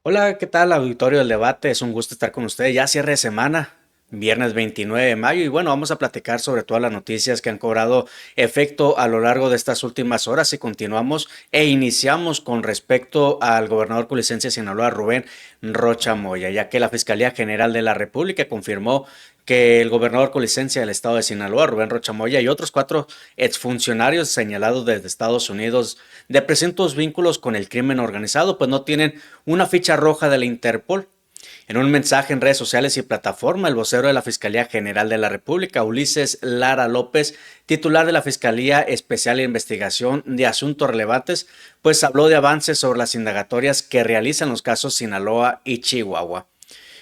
Hola, ¿qué tal, auditorio del debate? Es un gusto estar con ustedes. Ya cierre de semana, viernes 29 de mayo, y bueno, vamos a platicar sobre todas las noticias que han cobrado efecto a lo largo de estas últimas horas y continuamos e iniciamos con respecto al gobernador colisense de Sinaloa, Rubén Rocha Moya, ya que la Fiscalía General de la República confirmó que el gobernador colisense del estado de Sinaloa, Rubén Rocha Moya, y otros cuatro exfuncionarios señalados desde Estados Unidos de presuntos vínculos con el crimen organizado, pues no tienen una ficha roja de la Interpol. En un mensaje en redes sociales y plataforma, el vocero de la Fiscalía General de la República, Ulises Lara López, titular de la Fiscalía Especial de Investigación de Asuntos Relevantes, pues habló de avances sobre las indagatorias que realizan los casos Sinaloa y Chihuahua.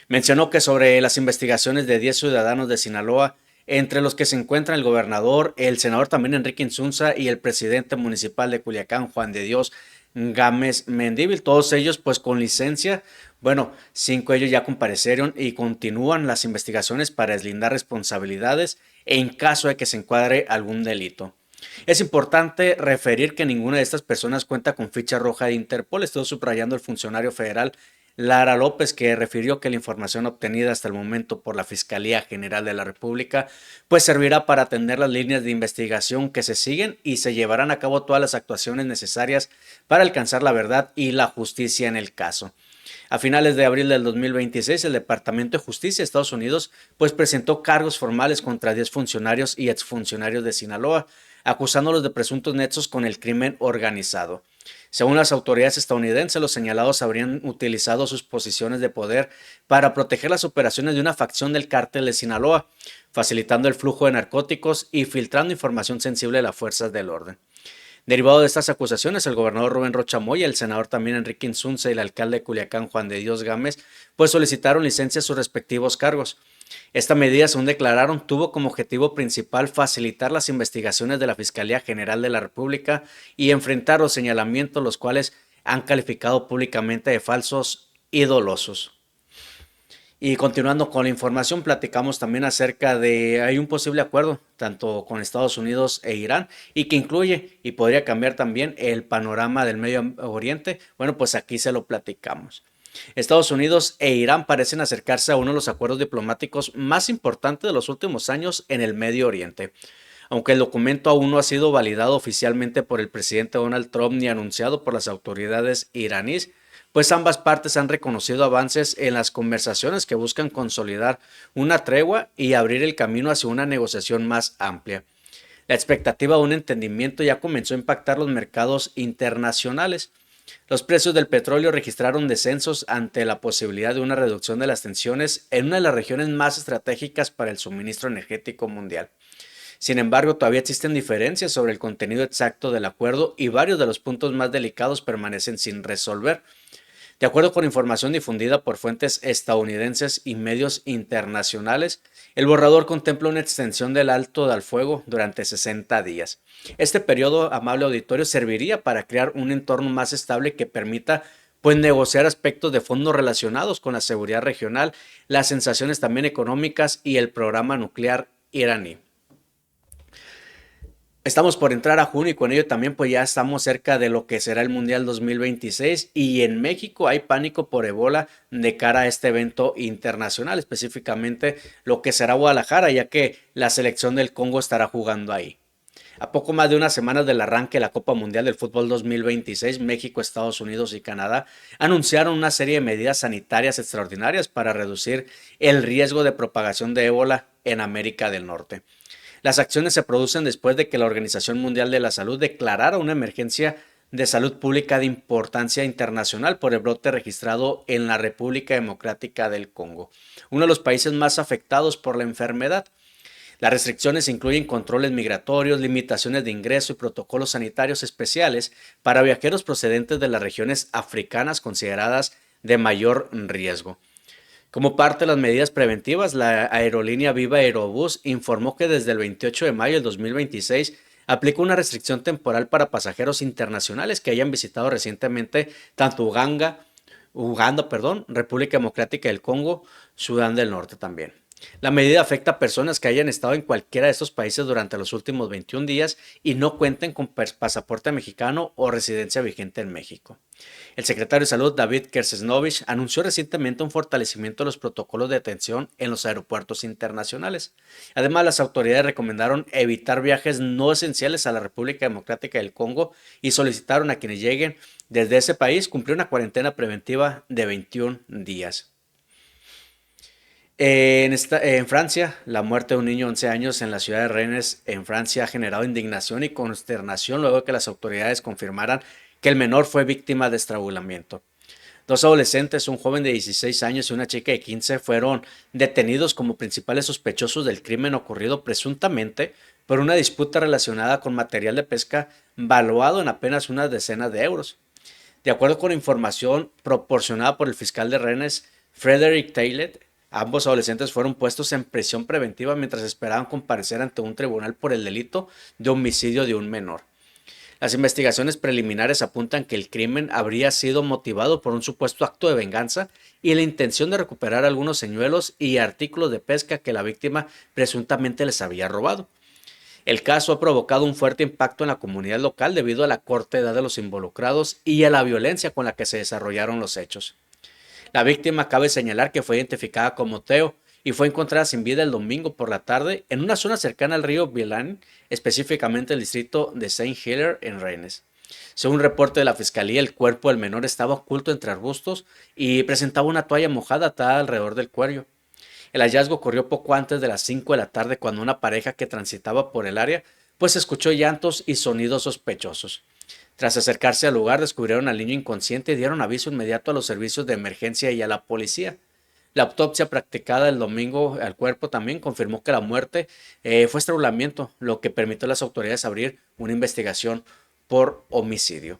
Mencionó que sobre las investigaciones de 10 ciudadanos de Sinaloa, entre los que se encuentran el gobernador, el senador también Enrique Insunza y el presidente municipal de Culiacán, Juan de Dios Gámez Mendívil, todos ellos pues con licencia. Bueno, 5 de ellos ya comparecieron y continúan las investigaciones para deslindar responsabilidades en caso de que se encuadre algún delito. Es importante referir que ninguna de estas personas cuenta con ficha roja de Interpol. Estoy subrayando el funcionario federal Lara López, que refirió que la información obtenida hasta el momento por la Fiscalía General de la República pues servirá para atender las líneas de investigación que se siguen y se llevarán a cabo todas las actuaciones necesarias para alcanzar la verdad y la justicia en el caso. A finales de abril del 2026, el Departamento de Justicia de Estados Unidos pues presentó cargos formales contra 10 funcionarios y exfuncionarios de Sinaloa, acusándolos de presuntos nexos con el crimen organizado. Según las autoridades estadounidenses, los señalados habrían utilizado sus posiciones de poder para proteger las operaciones de una facción del cártel de Sinaloa, facilitando el flujo de narcóticos y filtrando información sensible de las fuerzas del orden. Derivado de estas acusaciones, el gobernador Rubén Rocha Moya, el senador también Enrique Insunza y el alcalde de Culiacán, Juan de Dios Gámez, pues solicitaron licencia a sus respectivos cargos. Esta medida, según declararon, tuvo como objetivo principal facilitar las investigaciones de la Fiscalía General de la República y enfrentar los señalamientos, los cuales han calificado públicamente de falsos y dolosos. Y continuando con la información, platicamos también acerca de, hay un posible acuerdo tanto con Estados Unidos e Irán y que incluye y podría cambiar también el panorama del Medio Oriente. Bueno, pues aquí se lo platicamos. Estados Unidos e Irán parecen acercarse a uno de los acuerdos diplomáticos más importantes de los últimos años en el Medio Oriente. Aunque el documento aún no ha sido validado oficialmente por el presidente Donald Trump ni anunciado por las autoridades iraníes, pues ambas partes han reconocido avances en las conversaciones que buscan consolidar una tregua y abrir el camino hacia una negociación más amplia. La expectativa de un entendimiento ya comenzó a impactar los mercados internacionales. Los precios del petróleo registraron descensos ante la posibilidad de una reducción de las tensiones en una de las regiones más estratégicas para el suministro energético mundial. Sin embargo, todavía existen diferencias sobre el contenido exacto del acuerdo y varios de los puntos más delicados permanecen sin resolver. De acuerdo con información difundida por fuentes estadounidenses y medios internacionales, el borrador contempla una extensión del alto al fuego durante 60 días. Este periodo, amable auditorio, serviría para crear un entorno más estable que permita pues negociar aspectos de fondo relacionados con la seguridad regional, las sensaciones también económicas y el programa nuclear iraní. Estamos por entrar a junio y con ello también pues ya estamos cerca de lo que será el Mundial 2026 y en México hay pánico por Ebola de cara a este evento internacional, específicamente lo que será Guadalajara, ya que la selección del Congo estará jugando ahí. A poco más de unas semanas del arranque de la Copa Mundial del Fútbol 2026, México, Estados Unidos y Canadá anunciaron una serie de medidas sanitarias extraordinarias para reducir el riesgo de propagación de ébola en América del Norte. Las acciones se producen después de que la Organización Mundial de la Salud declarara una emergencia de salud pública de importancia internacional por el brote registrado en la República Democrática del Congo, uno de los países más afectados por la enfermedad. Las restricciones incluyen controles migratorios, limitaciones de ingreso y protocolos sanitarios especiales para viajeros procedentes de las regiones africanas consideradas de mayor riesgo. Como parte de las medidas preventivas, la aerolínea Viva Aerobús informó que desde el 28 de mayo del 2026 aplicó una restricción temporal para pasajeros internacionales que hayan visitado recientemente tanto Uganda, República Democrática del Congo, Sudán del Norte también. La medida afecta a personas que hayan estado en cualquiera de estos países durante los últimos 21 días y no cuenten con pasaporte mexicano o residencia vigente en México. El secretario de Salud, David Kersesnovich, anunció recientemente un fortalecimiento de los protocolos de atención en los aeropuertos internacionales. Además, las autoridades recomendaron evitar viajes no esenciales a la República Democrática del Congo y solicitaron a quienes lleguen desde ese país cumplir una cuarentena preventiva de 21 días. En Francia, la muerte de un niño de 11 años en la ciudad de Rennes, en Francia, ha generado indignación y consternación luego de que las autoridades confirmaran que el menor fue víctima de estrangulamiento. Dos adolescentes, un joven de 16 años y una chica de 15, fueron detenidos como principales sospechosos del crimen ocurrido presuntamente por una disputa relacionada con material de pesca valuado en apenas unas decenas de euros. De acuerdo con información proporcionada por el fiscal de Rennes, Frederick Taylor, ambos adolescentes fueron puestos en prisión preventiva mientras esperaban comparecer ante un tribunal por el delito de homicidio de un menor. Las investigaciones preliminares apuntan que el crimen habría sido motivado por un supuesto acto de venganza y la intención de recuperar algunos señuelos y artículos de pesca que la víctima presuntamente les había robado. El caso ha provocado un fuerte impacto en la comunidad local debido a la corta edad de los involucrados y a la violencia con la que se desarrollaron los hechos. La víctima cabe señalar que fue identificada como Theo y fue encontrada sin vida el domingo por la tarde en una zona cercana al río Vilaine, específicamente el distrito de Saint-Hilaire en Rennes. Según un reporte de la fiscalía, el cuerpo del menor estaba oculto entre arbustos y presentaba una toalla mojada atada alrededor del cuello. El hallazgo ocurrió poco antes de las 5 de la tarde cuando una pareja que transitaba por el área pues escuchó llantos y sonidos sospechosos. Tras acercarse al lugar, descubrieron al niño inconsciente y dieron aviso inmediato a los servicios de emergencia y a la policía. La autopsia practicada el domingo al cuerpo también confirmó que la muerte fue estrangulamiento, lo que permitió a las autoridades abrir una investigación por homicidio.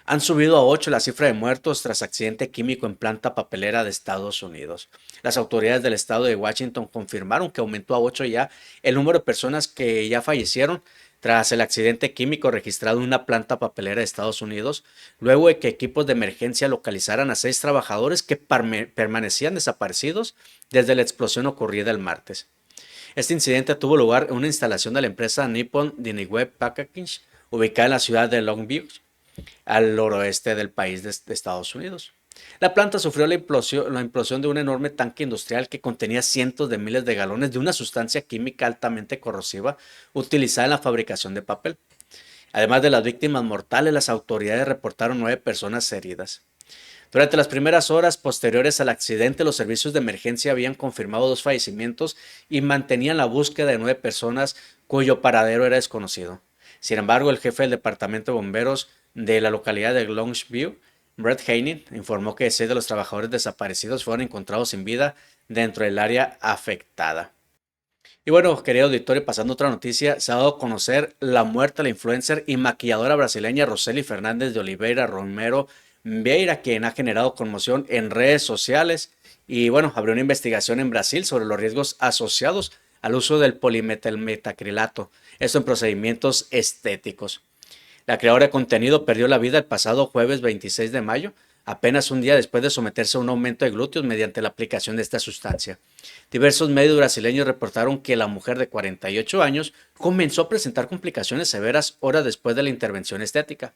Han subido a 8 la cifra de muertos tras accidente químico en planta papelera de Estados Unidos. Las autoridades del estado de Washington confirmaron que aumentó a 8 ya el número de personas que ya fallecieron tras el accidente químico registrado en una planta papelera de Estados Unidos, luego de que equipos de emergencia localizaran a 6 trabajadores que permanecían desaparecidos desde la explosión ocurrida el martes. Este incidente tuvo lugar en una instalación de la empresa Nippon Diniweb Packaging, ubicada en la ciudad de Long Beach, al noroeste del país de Estados Unidos. La planta sufrió la implosión de un enorme tanque industrial que contenía cientos de miles de galones de una sustancia química altamente corrosiva utilizada en la fabricación de papel. Además de las víctimas mortales, las autoridades reportaron 9 personas heridas. Durante las primeras horas posteriores al accidente, los servicios de emergencia habían confirmado 2 fallecimientos y mantenían la búsqueda de 9 personas cuyo paradero era desconocido. Sin embargo, el jefe del departamento de bomberos de la localidad de Longview, Brett Haney, informó que 6 de los trabajadores desaparecidos fueron encontrados sin vida dentro del área afectada. Y bueno, querido auditorio, pasando a otra noticia, se ha dado a conocer la muerte de la influencer y maquilladora brasileña Roseli Fernández de Oliveira Romero Vieira, quien ha generado conmoción en redes sociales. Y bueno, abrió una investigación en Brasil sobre los riesgos asociados al uso del polimetilmetacrilato, esto en procedimientos estéticos. La creadora de contenido perdió la vida el pasado jueves 26 de mayo, apenas un día después de someterse a un aumento de glúteos mediante la aplicación de esta sustancia. Diversos medios brasileños reportaron que la mujer de 48 años comenzó a presentar complicaciones severas horas después de la intervención estética.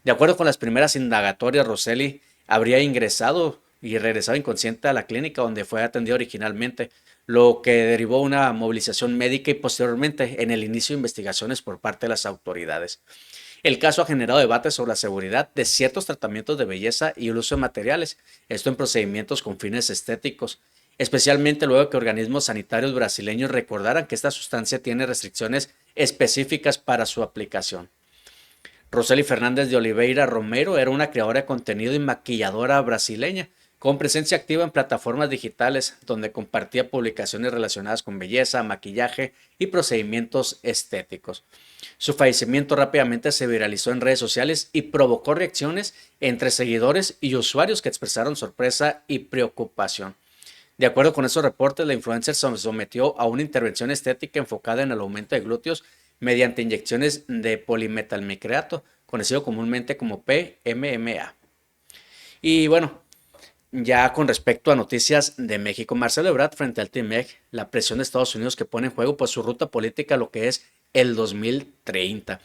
De acuerdo con las primeras indagatorias, Roseli habría ingresado y regresado inconsciente a la clínica donde fue atendida originalmente, lo que derivó una movilización médica y posteriormente en el inicio de investigaciones por parte de las autoridades. El caso ha generado debates sobre la seguridad de ciertos tratamientos de belleza y el uso de materiales, esto en procedimientos con fines estéticos, especialmente luego que organismos sanitarios brasileños recordaran que esta sustancia tiene restricciones específicas para su aplicación. Roseli Fernández de Oliveira Romero era una creadora de contenido y maquilladora brasileña, con presencia activa en plataformas digitales donde compartía publicaciones relacionadas con belleza, maquillaje y procedimientos estéticos. Su fallecimiento rápidamente se viralizó en redes sociales y provocó reacciones entre seguidores y usuarios que expresaron sorpresa y preocupación. De acuerdo con esos reportes, la influencer se sometió a una intervención estética enfocada en el aumento de glúteos mediante inyecciones de polimetalmicreato, conocido comúnmente como PMMA. Y bueno, Ya con respecto a noticias de México, Marcelo Ebrard frente al TMEC, la presión de Estados Unidos que pone en juego pues su ruta política, lo que es el 2030.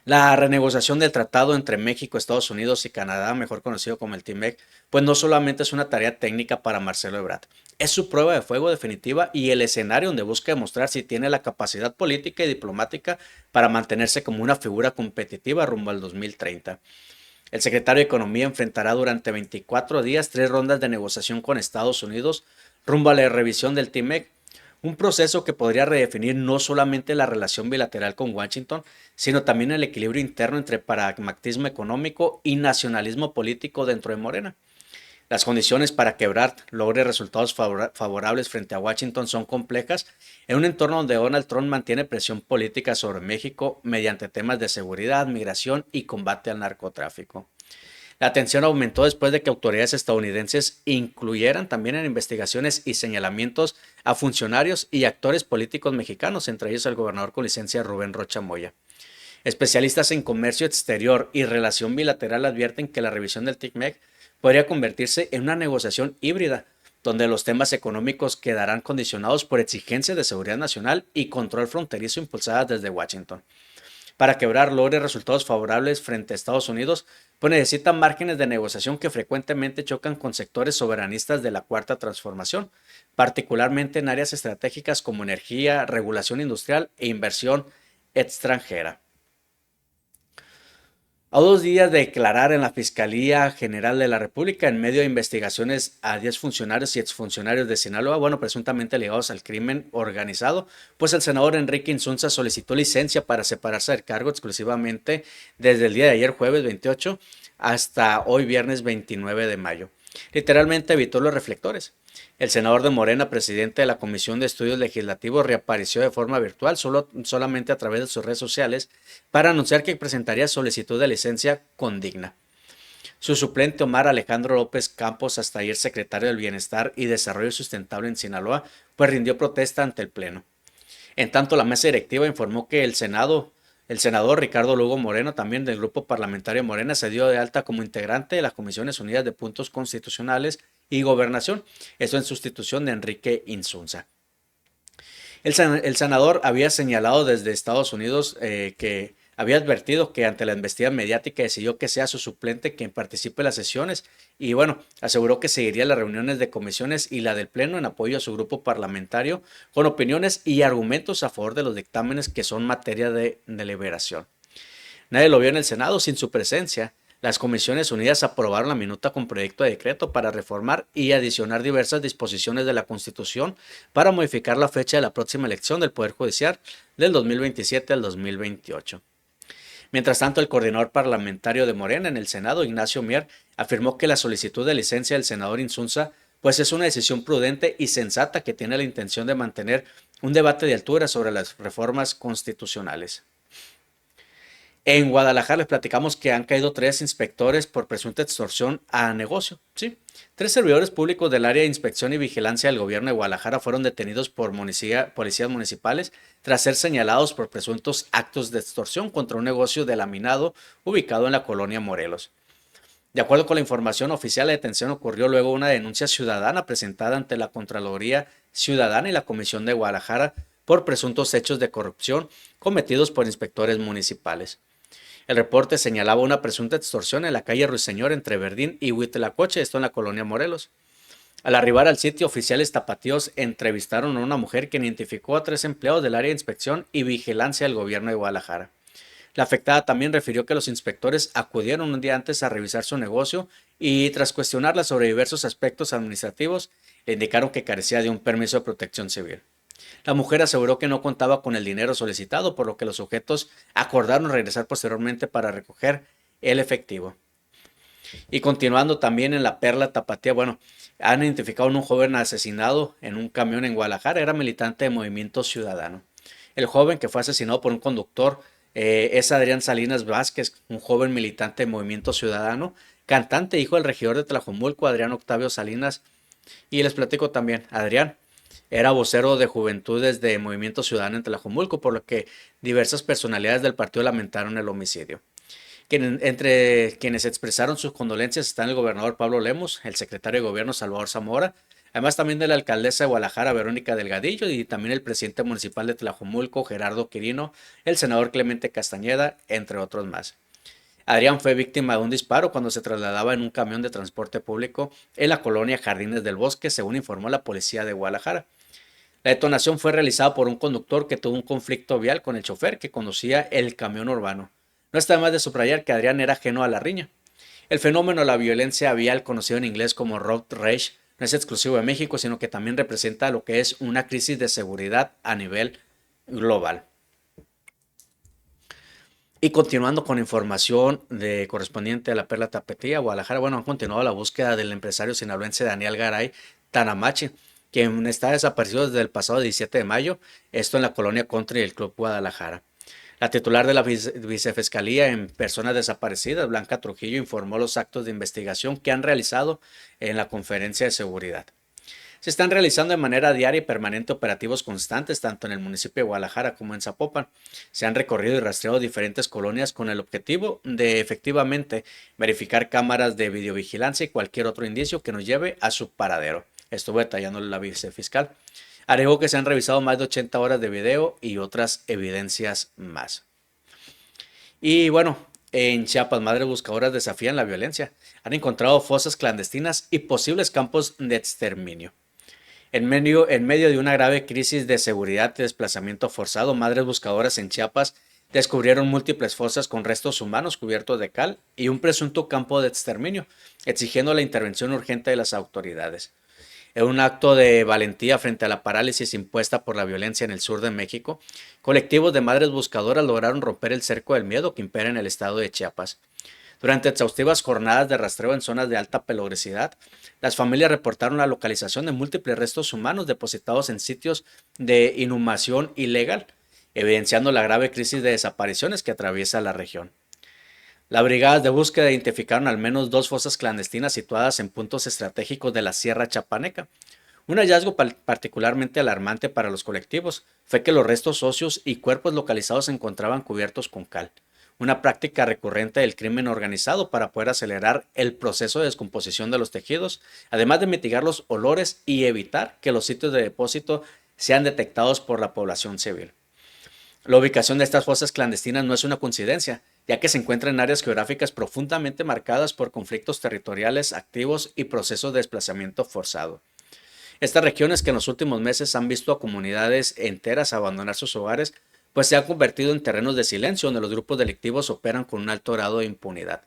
La renegociación del tratado entre México, Estados Unidos y Canadá, mejor conocido como el TMEC, pues no solamente es una tarea técnica para Marcelo Ebrard, es su prueba de fuego definitiva y el escenario donde busca demostrar si tiene la capacidad política y diplomática para mantenerse como una figura competitiva rumbo al 2030. El secretario de Economía enfrentará durante 24 días 3 rondas de negociación con Estados Unidos rumbo a la revisión del TMEC, un proceso que podría redefinir no solamente la relación bilateral con Washington, sino también el equilibrio interno entre pragmatismo económico y nacionalismo político dentro de Morena. Las condiciones para que Ebrard logre resultados favorables frente a Washington son complejas en un entorno donde Donald Trump mantiene presión política sobre México mediante temas de seguridad, migración y combate al narcotráfico. La tensión aumentó después de que autoridades estadounidenses incluyeran también en investigaciones y señalamientos a funcionarios y actores políticos mexicanos, entre ellos el gobernador con licencia Rubén Rocha Moya. Especialistas en comercio exterior y relación bilateral advierten que la revisión del TICMEC podría convertirse en una negociación híbrida, donde los temas económicos quedarán condicionados por exigencias de seguridad nacional y control fronterizo impulsadas desde Washington. Para quebrar logre resultados favorables frente a Estados Unidos, pues necesita márgenes de negociación que frecuentemente chocan con sectores soberanistas de la cuarta transformación, particularmente en áreas estratégicas como energía, regulación industrial e inversión extranjera. A 2 días de declarar en la Fiscalía General de la República en medio de investigaciones a 10 funcionarios y exfuncionarios de Sinaloa, bueno, presuntamente ligados al crimen organizado, pues el senador Enrique Insunza solicitó licencia para separarse del cargo exclusivamente desde el día de ayer, jueves 28, hasta hoy, viernes 29 de mayo. Literalmente evitó los reflectores. El senador de Morena, presidente de la Comisión de Estudios Legislativos, reapareció de forma virtual solamente a través de sus redes sociales para anunciar que presentaría solicitud de licencia condigna. Su suplente Omar Alejandro López Campos, hasta ayer secretario del Bienestar y Desarrollo Sustentable en Sinaloa, pues rindió protesta ante el Pleno. En tanto, la mesa directiva informó que el senador Ricardo Lugo Moreno, también del grupo parlamentario Morena, se dio de alta como integrante de las Comisiones Unidas de Puntos Constitucionales y Gobernación, esto en sustitución de Enrique Insunza. El senador había señalado desde Estados Unidos que había advertido que ante la embestida mediática decidió que sea su suplente quien participe en las sesiones y bueno, aseguró que seguiría las reuniones de comisiones y la del Pleno en apoyo a su grupo parlamentario con opiniones y argumentos a favor de los dictámenes que son materia de deliberación. Nadie lo vio en el Senado sin su presencia. Las Comisiones Unidas aprobaron la minuta con proyecto de decreto para reformar y adicionar diversas disposiciones de la Constitución para modificar la fecha de la próxima elección del Poder Judicial del 2027 al 2028. Mientras tanto, el coordinador parlamentario de Morena en el Senado, Ignacio Mier, afirmó que la solicitud de licencia del senador Insunza pues es una decisión prudente y sensata que tiene la intención de mantener un debate de altura sobre las reformas constitucionales. En Guadalajara les platicamos que han caído 3 inspectores por presunta extorsión a negocio. Sí, 3 servidores públicos del área de inspección y vigilancia del gobierno de Guadalajara fueron detenidos por policías municipales tras ser señalados por presuntos actos de extorsión contra un negocio de laminado ubicado en la colonia Morelos. De acuerdo con la información oficial, la detención ocurrió luego de una denuncia ciudadana presentada ante la Contraloría Ciudadana y la Comisión de Guadalajara por presuntos hechos de corrupción cometidos por inspectores municipales. El reporte señalaba una presunta extorsión en la calle Ruiseñor entre Verdín y Huitlacoche, esto en la colonia Morelos. Al arribar al sitio, oficiales tapatíos entrevistaron a una mujer que identificó a 3 empleados del área de inspección y vigilancia del gobierno de Guadalajara. La afectada también refirió que los inspectores acudieron un día antes a revisar su negocio y tras cuestionarla sobre diversos aspectos administrativos, le indicaron que carecía de un permiso de protección civil. La mujer aseguró que no contaba con el dinero solicitado, por lo que los sujetos acordaron regresar posteriormente para recoger el efectivo. Y continuando también en la Perla Tapatía, bueno, han identificado a un joven asesinado en un camión en Guadalajara, era militante de Movimiento Ciudadano. El joven que fue asesinado por un conductor es Adrián Salinas Vázquez, un joven militante de Movimiento Ciudadano, cantante, hijo del regidor de Tlajomulco, Adrián Octavio Salinas. Y les platico también, Adrián era vocero de Juventudes de Movimiento Ciudadano en Tlajomulco, por lo que diversas personalidades del partido lamentaron el homicidio. Entre quienes expresaron sus condolencias están el gobernador Pablo Lemos, el secretario de gobierno Salvador Zamora, además también de la alcaldesa de Guadalajara Verónica Delgadillo y también el presidente municipal de Tlajomulco Gerardo Quirino, el senador Clemente Castañeda, entre otros más. Adrián fue víctima de un disparo cuando se trasladaba en un camión de transporte público en la colonia Jardines del Bosque, según informó la policía de Guadalajara. La detonación fue realizada por un conductor que tuvo un conflicto vial con el chofer que conducía el camión urbano. No está de más de subrayar que Adrián era ajeno a la riña. El fenómeno de la violencia vial, conocido en inglés como road rage, no es exclusivo de México, sino que también representa lo que es una crisis de seguridad a nivel global. Y continuando con información correspondiente a la Perla Tapatía, Guadalajara, bueno, han continuado la búsqueda del empresario sinaloense Daniel Garay Tanamachi, quien está desaparecido desde el pasado 17 de mayo, esto en la colonia Country del Club Guadalajara. La titular de la Vicefiscalía en Personas Desaparecidas, Blanca Trujillo, informó los actos de investigación que han realizado en la conferencia de seguridad. Se están realizando de manera diaria y permanente operativos constantes tanto en el municipio de Guadalajara como en Zapopan. Se han recorrido y rastreado diferentes colonias con el objetivo de efectivamente verificar cámaras de videovigilancia y cualquier otro indicio que nos lleve a su paradero. Estuvo detallando la vicefiscal. Agregó que se han revisado más de 80 horas de video y otras evidencias más. Y bueno, en Chiapas, madres buscadoras desafían la violencia. Han encontrado fosas clandestinas y posibles campos de exterminio. En medio de una grave crisis de seguridad y desplazamiento forzado, madres buscadoras en Chiapas descubrieron múltiples fosas con restos humanos cubiertos de cal y un presunto campo de exterminio, exigiendo la intervención urgente de las autoridades. En un acto de valentía frente a la parálisis impuesta por la violencia en el sur de México, colectivos de madres buscadoras lograron romper el cerco del miedo que impera en el estado de Chiapas. Durante exhaustivas jornadas de rastreo en zonas de alta peligrosidad, las familias reportaron la localización de múltiples restos humanos depositados en sitios de inhumación ilegal, evidenciando la grave crisis de desapariciones que atraviesa la región. Las brigadas de búsqueda identificaron al menos 2 fosas clandestinas situadas en puntos estratégicos de la Sierra Chapaneca. Un hallazgo particularmente alarmante para los colectivos fue que los restos óseos y cuerpos localizados se encontraban cubiertos con cal, una práctica recurrente del crimen organizado para poder acelerar el proceso de descomposición de los tejidos, además de mitigar los olores y evitar que los sitios de depósito sean detectados por la población civil. La ubicación de estas fosas clandestinas no es una coincidencia, ya que se encuentra en áreas geográficas profundamente marcadas por conflictos territoriales activos y procesos de desplazamiento forzado. Estas regiones que en los últimos meses han visto a comunidades enteras abandonar sus hogares, pues se han convertido en terrenos de silencio donde los grupos delictivos operan con un alto grado de impunidad.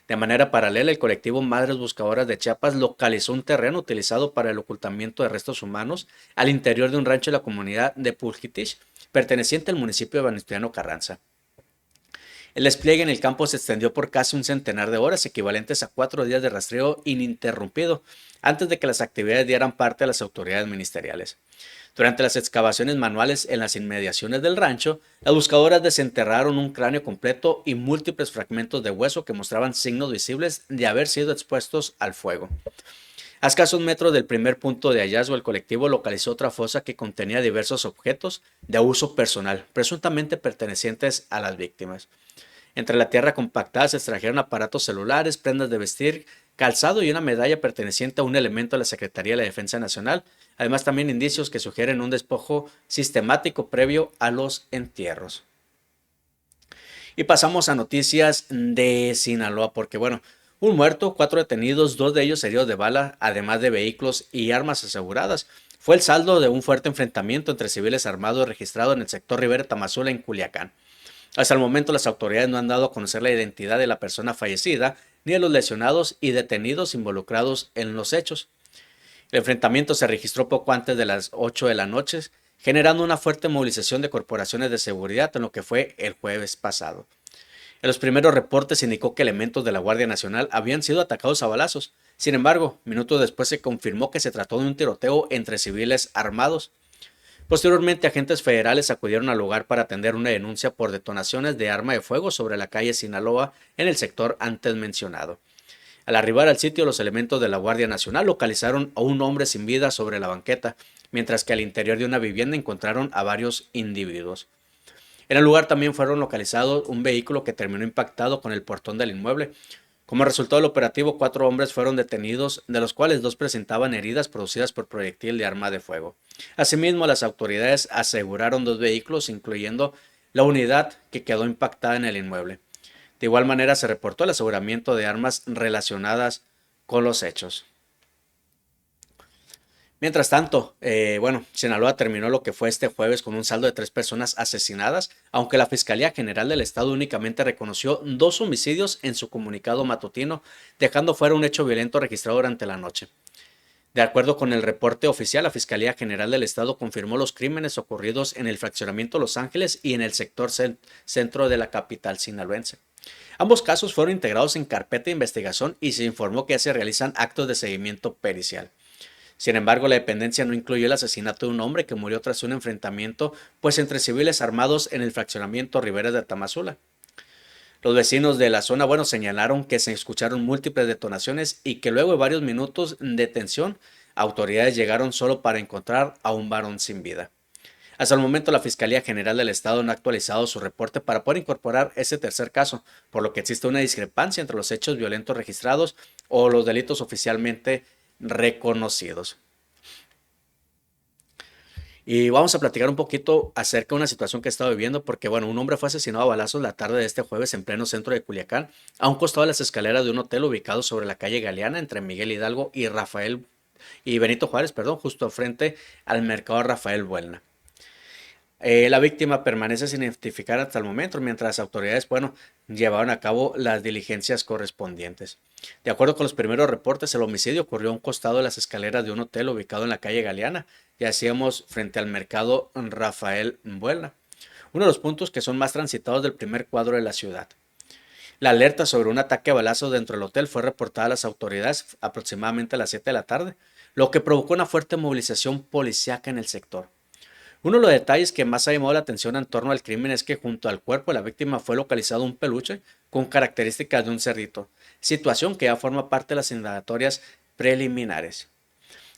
De manera paralela, el colectivo Madres Buscadoras de Chiapas localizó un terreno utilizado para el ocultamiento de restos humanos al interior de un rancho de la comunidad de Pulquitich, perteneciente al municipio de Venustiano Carranza. El despliegue en el campo se extendió por casi un centenar de horas, equivalentes a 4 días de rastreo ininterrumpido, antes de que las actividades dieran parte a las autoridades ministeriales. Durante las excavaciones manuales en las inmediaciones del rancho, las buscadoras desenterraron un cráneo completo y múltiples fragmentos de hueso que mostraban signos visibles de haber sido expuestos al fuego. A escasos metros del primer punto de hallazgo, el colectivo localizó otra fosa que contenía diversos objetos de uso personal, presuntamente pertenecientes a las víctimas. Entre la tierra compactada se extrajeron aparatos celulares, prendas de vestir, calzado y una medalla perteneciente a un elemento de la Secretaría de la Defensa Nacional, además también indicios que sugieren un despojo sistemático previo a los entierros. Y pasamos a noticias de Sinaloa, porque bueno, un muerto, 4 detenidos, 2 de ellos heridos de bala, además de vehículos y armas aseguradas. Fue el saldo de un fuerte enfrentamiento entre civiles armados registrado en el sector Rivera Tamazula en Culiacán. Hasta el momento las autoridades no han dado a conocer la identidad de la persona fallecida ni de los lesionados y detenidos involucrados en los hechos. El enfrentamiento se registró poco antes de las 8 de la noche, generando una fuerte movilización de corporaciones de seguridad en lo que fue el jueves pasado. En los primeros reportes se indicó que elementos de la Guardia Nacional habían sido atacados a balazos. Sin embargo, minutos después se confirmó que se trató de un tiroteo entre civiles armados. Posteriormente, agentes federales acudieron al lugar para atender una denuncia por detonaciones de arma de fuego sobre la calle Sinaloa en el sector antes mencionado. Al arribar al sitio, los elementos de la Guardia Nacional localizaron a un hombre sin vida sobre la banqueta, mientras que al interior de una vivienda encontraron a varios individuos. En el lugar también fueron localizados un vehículo que terminó impactado con el portón del inmueble. Como resultado del operativo, 4 hombres fueron detenidos, de los cuales 2 presentaban heridas producidas por proyectil de arma de fuego. Asimismo, las autoridades aseguraron 2 vehículos, incluyendo la unidad que quedó impactada en el inmueble. De igual manera, se reportó el aseguramiento de armas relacionadas con los hechos. Mientras tanto, Sinaloa terminó lo que fue este jueves con un saldo de 3 personas asesinadas, aunque la Fiscalía General del Estado únicamente reconoció 2 homicidios en su comunicado matutino, dejando fuera un hecho violento registrado durante la noche. De acuerdo con el reporte oficial, la Fiscalía General del Estado confirmó los crímenes ocurridos en el fraccionamiento Los Ángeles y en el sector centro de la capital sinaloense. Ambos casos fueron integrados en carpeta de investigación y se informó que ya se realizan actos de seguimiento pericial. Sin embargo, la dependencia no incluyó el asesinato de un hombre que murió tras un enfrentamiento entre civiles armados en el fraccionamiento Riberas de Tamazula. Los vecinos de la zona, señalaron que se escucharon múltiples detonaciones y que luego de varios minutos de tensión, autoridades llegaron solo para encontrar a un varón sin vida. Hasta el momento, la Fiscalía General del Estado no ha actualizado su reporte para poder incorporar ese tercer caso, por lo que existe una discrepancia entre los hechos violentos registrados o los delitos oficialmente reconocidos. Y vamos a platicar un poquito acerca de una situación que he estado viviendo, porque un hombre fue asesinado a balazos la tarde de este jueves en pleno centro de Culiacán, a un costado de las escaleras de un hotel ubicado sobre la calle Galeana entre Miguel Hidalgo y Benito Juárez, justo frente al mercado Rafael Buelna. La víctima permanece sin identificar hasta el momento, mientras las autoridades, llevaron a cabo las diligencias correspondientes. De acuerdo con los primeros reportes, el homicidio ocurrió a un costado de las escaleras de un hotel ubicado en la calle Galeana, ya decíamos, frente al mercado Rafael Buelna, uno de los puntos que son más transitados del primer cuadro de la ciudad. La alerta sobre un ataque a balazos dentro del hotel fue reportada a las autoridades aproximadamente a las 7 de la tarde, lo que provocó una fuerte movilización policíaca en el sector. Uno de los detalles que más ha llamado la atención en torno al crimen es que junto al cuerpo de la víctima fue localizado un peluche con características de un cerdito, situación que ya forma parte de las indagatorias preliminares.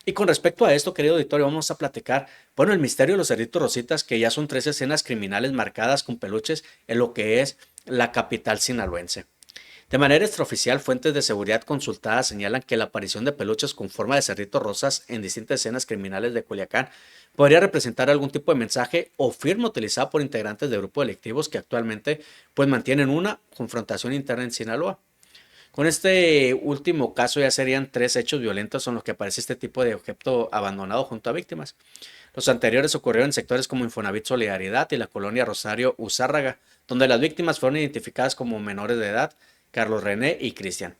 Y con respecto a esto, querido auditorio, vamos a platicar, el misterio de los cerditos rositas, que ya son 3 escenas criminales marcadas con peluches en lo que es la capital sinaloense. De manera extraoficial, fuentes de seguridad consultadas señalan que la aparición de peluches con forma de cerditos rosas en distintas escenas criminales de Culiacán podría representar algún tipo de mensaje o firma utilizada por integrantes de grupos delictivos que actualmente mantienen una confrontación interna en Sinaloa. Con este último caso ya serían 3 hechos violentos en los que aparece este tipo de objeto abandonado junto a víctimas. Los anteriores ocurrieron en sectores como Infonavit Solidaridad y la colonia Rosario Uzárraga, donde las víctimas fueron identificadas como menores de edad, Carlos René y Cristian.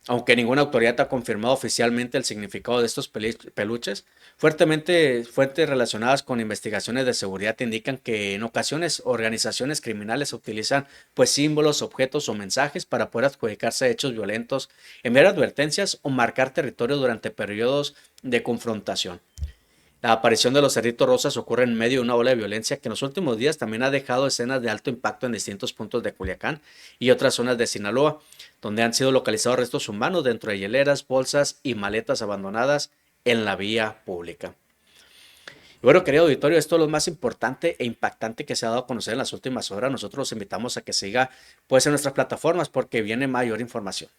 Aunque ninguna autoridad ha confirmado oficialmente el significado de estos peluches, fuertes relacionadas con investigaciones de seguridad indican que en ocasiones organizaciones criminales utilizan símbolos, objetos o mensajes para poder adjudicarse hechos violentos, enviar advertencias o marcar territorio durante periodos de confrontación. La aparición de los cerditos rosas ocurre en medio de una ola de violencia que en los últimos días también ha dejado escenas de alto impacto en distintos puntos de Culiacán y otras zonas de Sinaloa, donde han sido localizados restos humanos dentro de hieleras, bolsas y maletas abandonadas en la vía pública. Y querido auditorio, esto es lo más importante e impactante que se ha dado a conocer en las últimas horas. Nosotros los invitamos a que siga en nuestras plataformas porque viene mayor información.